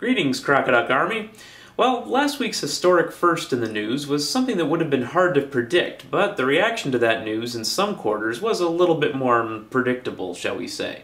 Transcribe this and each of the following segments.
Greetings, Crocodile Army. Well, last week's historic first in the news was something that would have been hard to predict, but the reaction to that news in some quarters was a little bit more predictable, shall we say.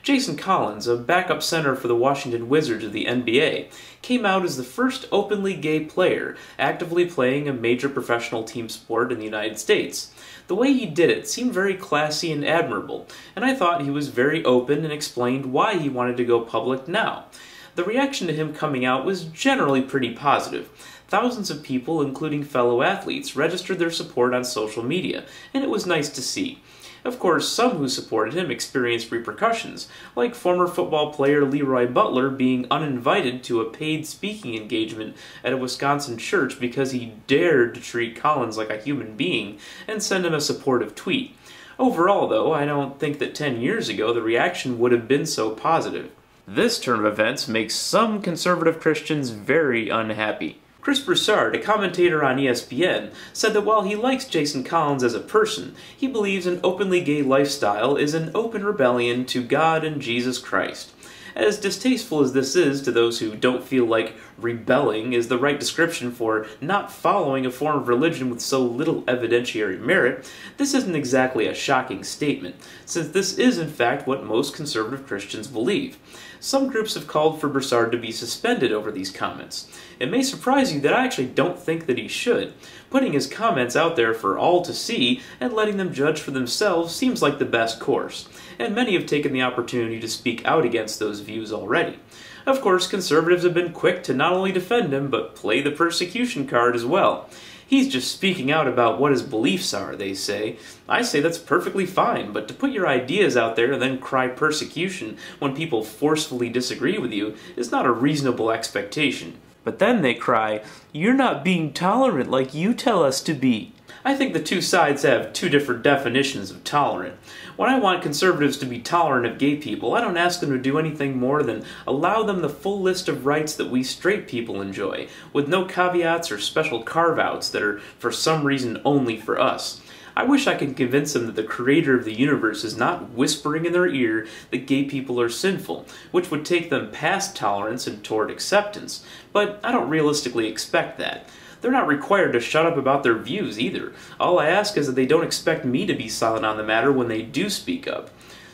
Jason Collins, a backup center for the Washington Wizards of the NBA, came out as the first openly gay player actively playing a major professional team sport in the United States. The way he did it seemed very classy and admirable, and I thought he was very open and explained why he wanted to go public now. The reaction to him coming out was generally pretty positive. Thousands of people, including fellow athletes, registered their support on social media, and it was nice to see. Of course, some who supported him experienced repercussions, like former football player Leroy Butler being uninvited to a paid speaking engagement at a Wisconsin church because he dared to treat Collins like a human being and send him a supportive tweet. Overall, though, I don't think that 10 years ago the reaction would have been so positive. This turn of events makes some conservative Christians very unhappy. Chris Broussard, a commentator on ESPN, said that while he likes Jason Collins as a person, he believes an openly gay lifestyle is an open rebellion to God and Jesus Christ. As distasteful as this is to those who don't feel like rebelling is the right description for not following a form of religion with so little evidentiary merit, this isn't exactly a shocking statement, since this is in fact what most conservative Christians believe. Some groups have called for Broussard to be suspended over these comments. It may surprise you that I actually don't think that he should. Putting his comments out there for all to see and letting them judge for themselves seems like the best course, and many have taken the opportunity to speak out against those views already. Of course, conservatives have been quick to not only defend him, but play the persecution card as well. He's just speaking out about what his beliefs are, they say. I say that's perfectly fine, but to put your ideas out there and then cry persecution when people forcefully disagree with you is not a reasonable expectation. But then they cry, "You're not being tolerant like you tell us to be." I think the two sides have two different definitions of tolerant. When I want conservatives to be tolerant of gay people, I don't ask them to do anything more than allow them the full list of rights that we straight people enjoy, with no caveats or special carve-outs that are for some reason only for us. I wish I could convince them that the creator of the universe is not whispering in their ear that gay people are sinful, which would take them past tolerance and toward acceptance, but I don't realistically expect that. They're not required to shut up about their views either. All I ask is that they don't expect me to be silent on the matter when they do speak up.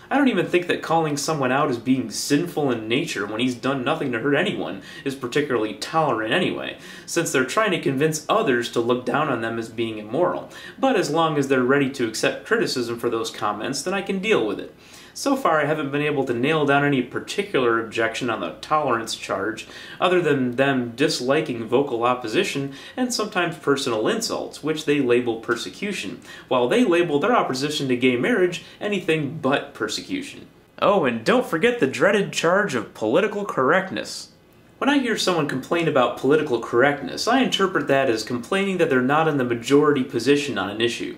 I don't even think that calling someone out as being sinful in nature when he's done nothing to hurt anyone is particularly tolerant anyway, since they're trying to convince others to look down on them as being immoral. But as long as they're ready to accept criticism for those comments, then I can deal with it. So far, I haven't been able to nail down any particular objection on the tolerance charge, other than them disliking vocal opposition and sometimes personal insults, which they label persecution, while they label their opposition to gay marriage anything but persecution. Oh, and don't forget the dreaded charge of political correctness. When I hear someone complain about political correctness, I interpret that as complaining that they're not in the majority position on an issue.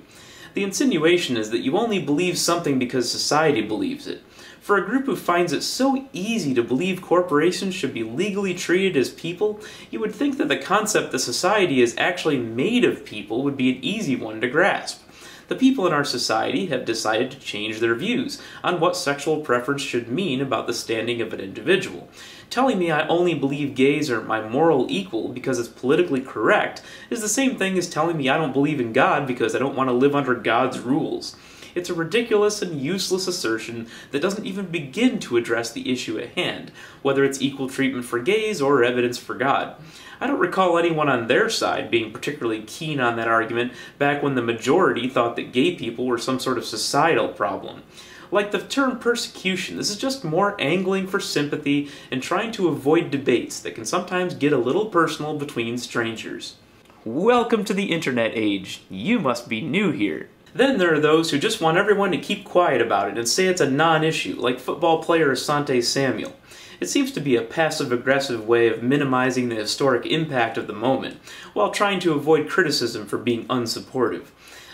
The insinuation is that you only believe something because society believes it. For a group who finds it so easy to believe corporations should be legally treated as people, you would think that the concept that society is actually made of people would be an easy one to grasp. The people in our society have decided to change their views on what sexual preference should mean about the standing of an individual. Telling me I only believe gays are my moral equal because it's politically correct is the same thing as telling me I don't believe in God because I don't want to live under God's rules. It's a ridiculous and useless assertion that doesn't even begin to address the issue at hand, whether it's equal treatment for gays or evidence for God. I don't recall anyone on their side being particularly keen on that argument back when the majority thought that gay people were some sort of societal problem. Like the term persecution, this is just more angling for sympathy and trying to avoid debates that can sometimes get a little personal between strangers. Welcome to the internet age. You must be new here. Then there are those who just want everyone to keep quiet about it and say it's a non-issue, like football player Asante Samuel. It seems to be a passive-aggressive way of minimizing the historic impact of the moment, while trying to avoid criticism for being unsupportive.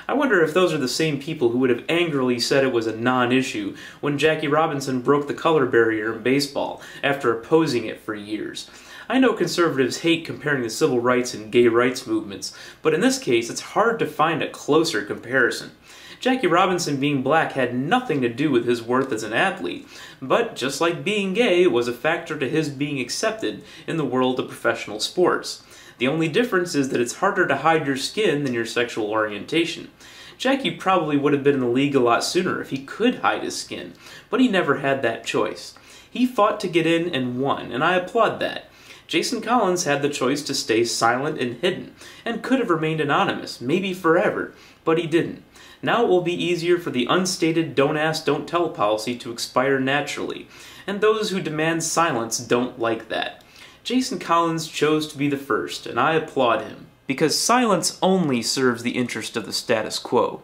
I wonder if those are the same people who would have angrily said it was a non-issue when Jackie Robinson broke the color barrier in baseball after opposing it for years. I know conservatives hate comparing the civil rights and gay rights movements, but in this case it's hard to find a closer comparison. Jackie Robinson being black had nothing to do with his worth as an athlete, but just like being gay, it was a factor to his being accepted in the world of professional sports. The only difference is that it's harder to hide your skin than your sexual orientation. Jackie probably would have been in the league a lot sooner if he could hide his skin, but he never had that choice. He fought to get in and won, and I applaud that. Jason Collins had the choice to stay silent and hidden, and could have remained anonymous, maybe forever, but he didn't. Now it will be easier for the unstated don't ask, don't tell policy to expire naturally, and those who demand silence don't like that. Jason Collins chose to be the first, and I applaud him, because silence only serves the interest of the status quo.